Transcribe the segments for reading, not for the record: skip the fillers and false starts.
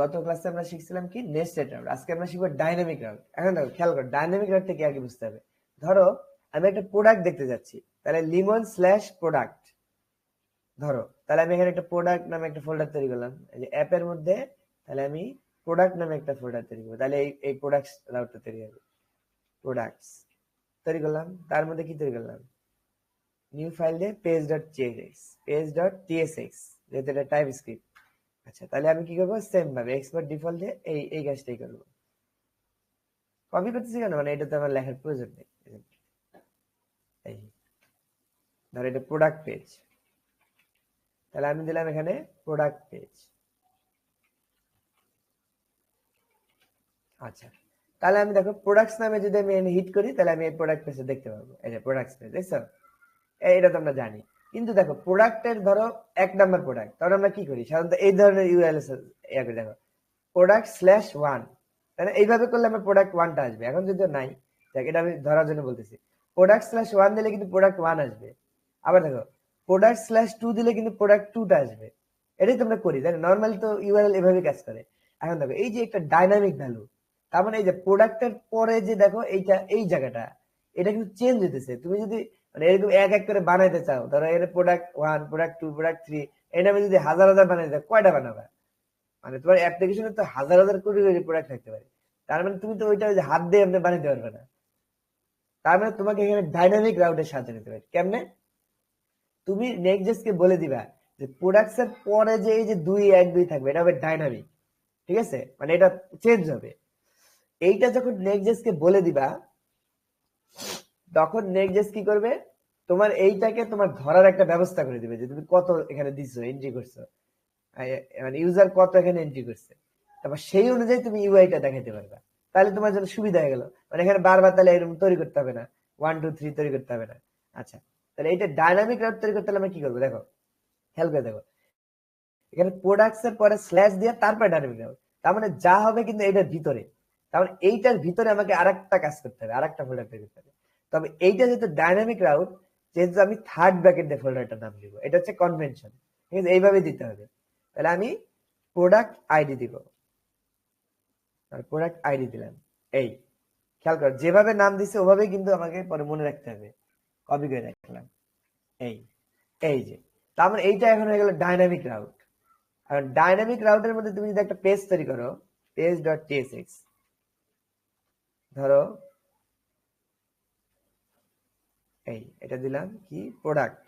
গত ক্লাসে আমরা শিখছিলাম কি নেস্টেড রাউট, আজকে আমরা শিখবো ডাইনামিক রাউট। এখন দেখো খেয়াল করো, ডাইনামিক রাউটটা কি আগে বুঝতে হবে। ধরো আমি একটা প্রোডাক্ট দেখতে যাচ্ছি, তাহলে লিমন স্ল্যাশ প্রোডাক্ট ধরো, তাহলে আমি এখানে একটা প্রোডাক্ট নামে একটা ফোল্ডার তৈরি করলাম, এই যে অ্যাপের মধ্যে, তাহলে আমি প্রোডাক্ট নামে একটা ফোল্ডার তৈরি করবো, তাহলে এই প্রোডাক্টস রাউটটা তৈরি হবে। প্রোডাক্টস তৈরি করলাম, তার মধ্যে কি তৈরি করলাম, নিউ ফাইল দিয়ে page.tsx, যেহেতু এটা টাইপ স্ক্রিপ্ট। আচ্ছা, তাহলে আমি কি করবো, সেম ভাবে এক্সপোর্ট ডিফল্ট দিয়ে এই কাজটাই করবো। কপি করতেছি কেন, মানে এটা তো আমার লেখার প্রয়োজন নেই। এই ধর এটা প্রোডাক্ট পেজ, তাহলে আমি দিলাম এখানে প্রোডাক্ট পেজ। আচ্ছা, তাহলে আমি দেখো প্রোডাক্টস নামে যদি আমি হিট করি, তাহলে আমি এই প্রোডাক্ট পেজে দেখতে পাবো, এই যে প্রোডাক্টস পেজ, দেখছো? এটা তো আমরা জানি। কিন্তু দেখো প্রোডাক্টের ধরো 1 নাম্বার প্রোডাক্ট, তখন আমরা কি করি সাধারণত, এই ধরনের ইউআরএল করে দেখো product/1, তাহলে এইভাবে করলে আমার প্রোডাক্ট 1টা আসবে। এখন যদি নাই, দেখ এটা আমি ধরার জন্য বলতেছি, product/1 দিলে কিন্তু প্রোডাক্ট 1 আসবে। আবার দেখো product/2 দিলে কিন্তু প্রোডাক্ট 2টা আসবে। এটাই তোমরা করি, তাই নরমালি তো ইউআরএল এভাবে কাজ করে। এখন দেখো এই যে একটা ডাইনামিক ভ্যালু, তার মানে এই যে প্রোডাক্টের পরে যে দেখো এইটা, এই জায়গাটা এটা কিন্তু চেঞ্জ হইতেছে। তুমি যদি মানে এরকম এক এক করে বানাইতে চাও, ধরো এর product 1, product 2, product 3, এটা আমি যদি হাজার হাজার বানাইতে চাও, কয়টা বানাবা? মানে তোমার অ্যাপ্লিকেশনে তো হাজার হাজার কোটি কোটি প্রোডাক্ট থাকতে পারে, তার মানে তুমি তো ওইটা হাত দিয়ে আপনি বানাইতে পারবে না। তার মানে তোমাকে এখানে ডাইনামিক রাউটে সাহায্য নিতে পারে। কেমনে? তুমি নেক্সট কে বলে দিবা যে প্রোডাক্টস এর পরে যে এই যে 2, 1, 2 থাকবে, এটা হবে ডাইনামিক, ঠিক আছে? মানে এটা চেঞ্জ হবে। এইটা যখন নেক্সট কে বলে দিবা, তখন নেক্সট কি করবে, তোমার এইটাকে তোমার ধরার একটা ব্যবস্থা করে দিবে যে তুমি কত এখানে দিছো, এন্ট্রি করছো, মানে ইউজার কত এখানে এন্ট্রি করছে, তারপর সেই অনুযায়ী তুমি ইউআইটা দেখাতে পারবা। তাহলে তোমার জন্য সুবিধা হয়ে গেল, মানে এখানে বারবার তাহলে এরকম তৈরি করতে হবে না, 1, 2, 3 তৈরি করতে হবে না। আচ্ছা, তাহলে এইটা ডাইনামিক রাউট তৈরি করতে হলে আমরা কি করবো, দেখো খেয়াল করে দেখো, এখানে প্রোডাক্টস এর পরে স্ল্যাশ দিয়ে তারপরে ডাইনামিক রাউট, তার মানে যা হবে কিন্তু এইটার ভিতরে, তার মানে এইটার ভিতরে আমাকে আরেকটা কাজ করতে হবে, আরেকটা ফোল্ডার তৈরি করতে হবে। তবে এইটা যেহেতু ডাইনামিক রাউট, যেহেতু আমি থার্ড ব্র্যাকেট দিয়ে ফোল্ডারটার নাম দিব, এটা হচ্ছে কনভেনশন, ঠিক আছে? এইভাবে দিতে হবে। তাহলে আমি প্রোডাক্ট আইডি দিব, প্রোডাক্ট আইডি দিলাম। এই খেয়াল কর, যেভাবে নাম দিছে ওভাবেই কিন্তু আমাকে পরে মনে রাখতে হবে। কপি করে রাখলাম, এই এই যে, তার মানে এইটা এখন হয়ে গেল ডাইনামিক রাউট। আর ডাইনামিক রাউটের মধ্যে তুমি যদি একটা পেজ তৈরি করো, page.tsx, ধরো এই এটা দিলাম কি প্রোডাক্ট,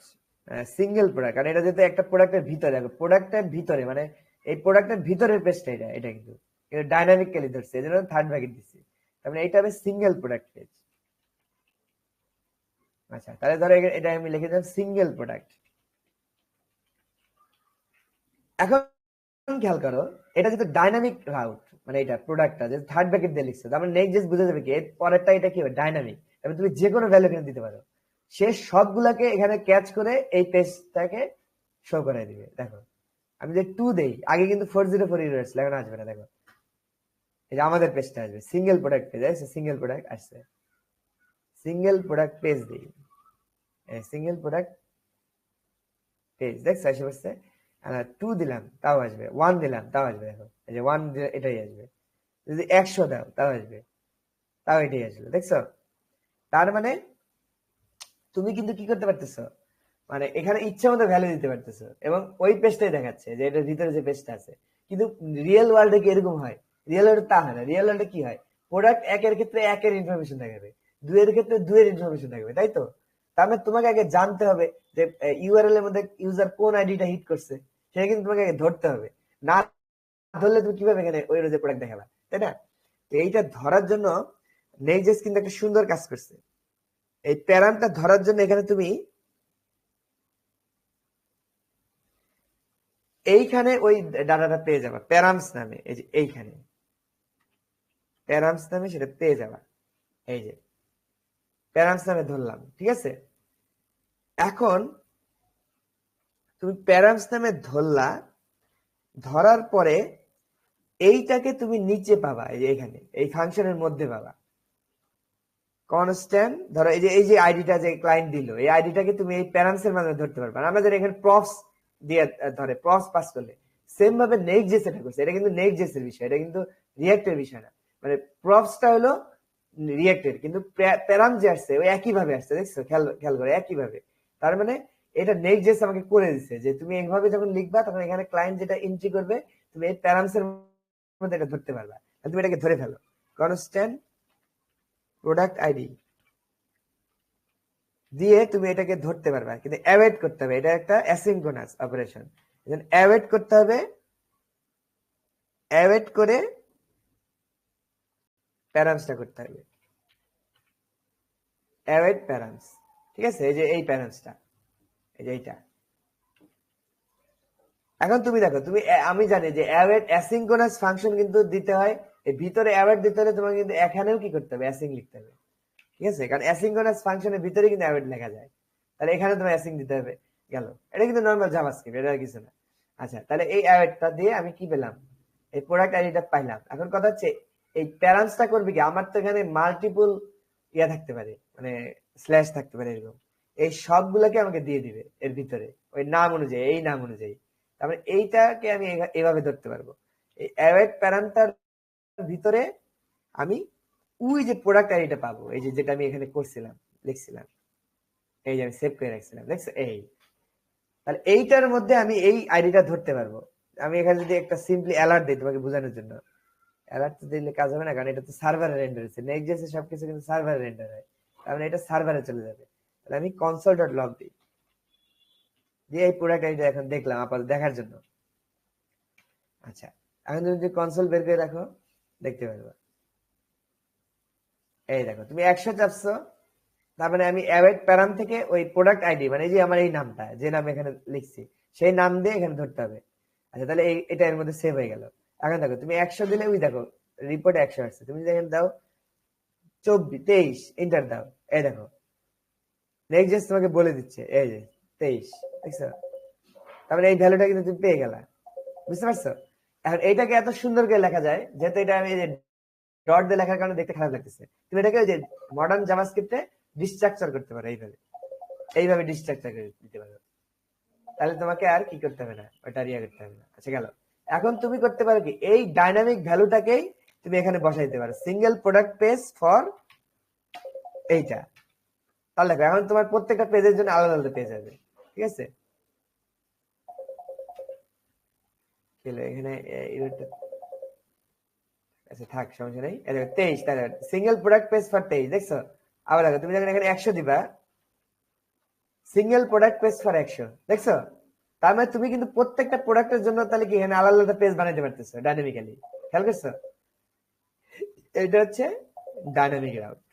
সিঙ্গেল প্রোডাক্ট, কারণ এটা যেহেতু একটা প্রোডাক্টের ভিতরে, দেখো প্রোডাক্টের ভিতরে মানে এই প্রোডাক্টের ভিতরের পেজটা, এটা কিন্তু ডাইনামিক্যালি ধরছে, এজন্য থার্ড ব্র্যাকেট দিচ্ছি। তার মানে এটা হবে সিঙ্গেল প্রোডাক্ট পেজ। আচ্ছা, তাহলে ধরো এটা আমি লিখে দিলাম সিঙ্গেল প্রোডাক্ট। এখন খেয়াল করো, এটা যেহেতু ডাইনামিক রাউট, মানে এটা প্রোডাক্টটা যে থার্ড ব্র্যাকেট দিয়ে লিখছে, তার মানে নেক্সট জাস্ট বুঝে যাবে কি এর পরেরটা এটা কি হবে, ডাইনামিক। এবার তুমি যে কোনো ভ্যালু এখানে দিতে পারো, সে সবগুলাকে এখানে ক্যাচ করে এই পেজটাকে শো করে দিবে। দেখো আমি যে 2 দেই, আগে কিন্তু 404 ইউজার্স এখন আসবে না, দেখো এই যে আমাদের পেজটা আসবে, সিঙ্গেল প্রোডাক্ট পেজ আসছে, সিঙ্গেল প্রোডাক্ট আসছে, সিঙ্গেল প্রোডাক্ট পেজ দিই, সিঙ্গেল প্রোডাক্ট পেজ, দেখছো এসে বসছে। 2 দিলাম তাও আসবে, 1 দিলাম তাও আসবে, দেখো এই যে 1 এটাই আসবে, যদি 100 দাও তাও আসবে, তাও এটাই আসবে, দেখছো? তার মানে তুমি কিন্তু কি করতে পারতেছো, মানে এখানে ইচ্ছা মতো ভ্যালু দিতে পারতেছো, এবং ওই পেজটাই দেখাচ্ছে যে এটার ভিতরে যে পেজটা আছে। কিন্তু রিয়েল ওয়ার্ল্ডে কি এরকম হয়? রিয়েল ওয়ার্ল্ডে তা হয় না। রিয়েল ওয়ার্ল্ডে কি হয়, প্রোডাক্ট 1 এর ক্ষেত্রে 1 এর ইনফরমেশন থাকবে, 2 এর ক্ষেত্রে 2 এর ইনফরমেশন থাকবে, তাই তো? তার মানে তোমাকে আগে জানতে হবে যে ইউআরএল এর মধ্যে ইউজার কোন আইডিটা হিট করছে, সেটা কিন্তু তোমাকে আগে ধরতে হবে। না ধরলে তুমি কিভাবে এখানে ওই রোজে প্রোডাক্ট দেখাবা, তাই না? তো এইটা ধরার জন্য নেক্সট কিন্তু একটা সুন্দর কাজ করছে। এই প্যারামটা ধরার জন্য এখানে তুমি এইখানে ওই ডাটাটা পেয়ে যাবা প্যারামস নামে, এই যে এইখানে প্যারামস নামে সেটা পেয়ে যাবা, এই যে প্যারামস নামে ধরলাম, ঠিক আছে? এখন তুমি প্যারামস নামে ধরলা, ধরার পরে এইটাকে তুমি নিচে পাবা, এই যে এখানে এই ফাংশনের মধ্যে পাবা কনস্ট্যান্ট। ধরো এই যে আইডিটা যে ক্লায়েন্ট দিল, এই আইডিটাকে তুমি এই প্যারামস এর মাধ্যমে ধরতে পারবে। আমাদের এখানে প্রপস দিয়ে ধরে, প্রপস পাস করলে সেম ভাবে নেক্সট জেস এটা করছে, এটা কিন্তু নেক্সট জেস এর বিষয়, এটা কিন্তু রিয়েক্টের বিষয় না। মানে প্রপসটা হলো রিয়েক্টের, কিন্তু প্যারাম যে আসছে ওই একই ভাবে আসছে, দেখছো? খেয়াল করে একই ভাবে। তার মানে এটা নেক্সট জেস আমাকে করে দিচ্ছে যে তুমি এইভাবে যখন লিখবা তখন এখানে ক্লায়েন্ট যেটা এন্ট্রি করবে তুমি এই প্যারামস এর মধ্যে এটা ধরতে পারবা। তুমি এটাকে ধরে ফেলো, কনস্ট্যান্ট প্রোডাক্ট আইডি দিয়ে তুমি এটাকে ধরতে পারবা, কিন্তু অ্যাওয়েট করতে হবে, এটা একটা অ্যাসিনক্রোনাস অপারেশন। অ্যাওয়েট করতে হবে, অ্যাওয়েট করে প্যারামসটা করতে হবে, অ্যাওয়েট প্যারামস। ঠিক আছে, এই যে এই প্যারামসটা, এই যে এইটা। এখন তুমি দেখো, আমি জানি যে অ্যাওয়েট অ্যাসিনক্রোনাস ফাংশন কিন্তু দিতে হয়, এর ভিতরে অ্যাওয়েট দিতে হলে তোমাকে কিন্তু এখানেও কি করতে হবে, অ্যাসিং লিখতে হবে। ঠিক আছে, কারণ অ্যাসিনক্রোনাস ফাংশনের ভিতরে কিন্তু অ্যাওয়েট লেখা যায়, তাহলে এখানে তোমার অ্যাসিং দিতে হবে। গেল, এটা কিন্তু নরমাল জাভাস্ক্রিপ্ট, এটা কিছু না। আচ্ছা, তাহলে এই অ্যাওয়েটটা দিয়ে আমি কি পেলাম, এই প্রোডাক্ট আইডিটা পাইলাম। এখন কথা হচ্ছে এই প্যারান্সটা করবে কি, আমার তো এখানে মাল্টিপল ইয়া থাকতে পারে, মানে স্ল্যাশ থাকতে পারে এরকম, এই সবগুলোকে আমাকে দিয়ে দিবে এর ভিতরে ওই নাম অনুযায়ী, এই নাম অনুযায়ী। তারপরে এইটাকে আমি এভাবে ধরতে পারবো, এই অ্যাওয়েট প্যারান্টার ভিতরে আমি ওই যে প্রোডাক্ট আইডিটা পাবো, এই যে যেটা আমি এখানে করছিলাম, লিখছিলাম, এই যে আমি সেভ করে রাখছিলাম, দেখছো? এই তাহলে এইটার মধ্যে আমি এই আইডিটা ধরতে পারবো। আমি এখানে যদি একটা সিম্পলি অ্যালার্ট দিই তোমাকে বোঝানোর জন্য, অ্যালার্ট দিলে কাজ হবে না, কারণ এটা তো সার্ভারে রেন্ডার হচ্ছে, নেক্সট জেসে সবকিছু কিন্তু সার্ভারে রেন্ডার হয়, তার মানে এটা সার্ভারে চলে যাবে। তাহলে আমি কনসোল ডট লগ দিই, দিয়ে এই প্রোডাক্ট আইডিটা এখন দেখলাম আপাতত দেখার জন্য। আচ্ছা, এখন যদি কনসোল বের করে রাখো দেখতে পারবো, এই দেখো তুমি 100 চাপছো, তার মানে আমি অ্যাওয়েট প্যারাম থেকে ওই প্রোডাক্ট আইডি, মানে যে আমার এই নামটা যে নাম এখানে লিখছি সেই নাম দিয়ে এখানে ধরতে হবে। আচ্ছা, তাহলে এটা এর মধ্যে সেভ হয়ে গেল। এখন দেখো তুমি 100 দিলে ওই দেখো রিপোর্ট 100 আসছে, তুমি যদি এখানে দাও 23 এন্টার দাও, এই দেখো নেক্সট জাস্ট তোমাকে বলে দিচ্ছে এই যে 23, দেখছো? তারপরে এই ভ্যালুটা কিন্তু তুমি পেয়ে গেলা, বুঝতে পারছো? এখন এইটাকে এত সুন্দর করে লেখা যায়, যেহেতু এটা আমি এই যে ডট দিয়ে লেখার কারণে দেখতে খারাপ লাগতেছে, তুমি এটাকে ওই যে মডার্ন জাভাস্ক্রিপ্টে ডিস্ট্রাকচার করতে পারো, এইভাবে ডিস্ট্রাকচার করে দিতে পারো। তাহলে তোমাকে আর কি করতে হবে না, ওটা রিয়া করতে হবে না। আচ্ছা, গেল। এখন তুমি করতে পারো কি, এই ডাইনামিক ভ্যালুটাকেই তুমি এখানে বসাইতে পারো, সিঙ্গেল প্রোডাক্ট পেজ ফর এইটা। তাহলে দেখো এখন তোমার প্রত্যেকটা পেজের জন্য আলাদা আলাদা পেজ হবে। ঠিক আছে, এখানে আচ্ছা থাক, সমস্যা নেই। 23, তাহলে সিঙ্গেল প্রোডাক্ট পেজ ফর 23, দেখছো? আবার দেখো তুমি যখন এখানে 100 দিবা, সিঙ্গেল প্রোডাক্ট পেজ ফর 100, দেখছো? তার মানে তুমি কিন্তু প্রত্যেকটা প্রোডাক্টের জন্য তাহলে কি এখানে আলাদা আলাদা পেজ বানাইতে পারতেছো ডাইনামিক্যালি। খেয়াল করছো? এটা হচ্ছে ডাইনামিক রাউট।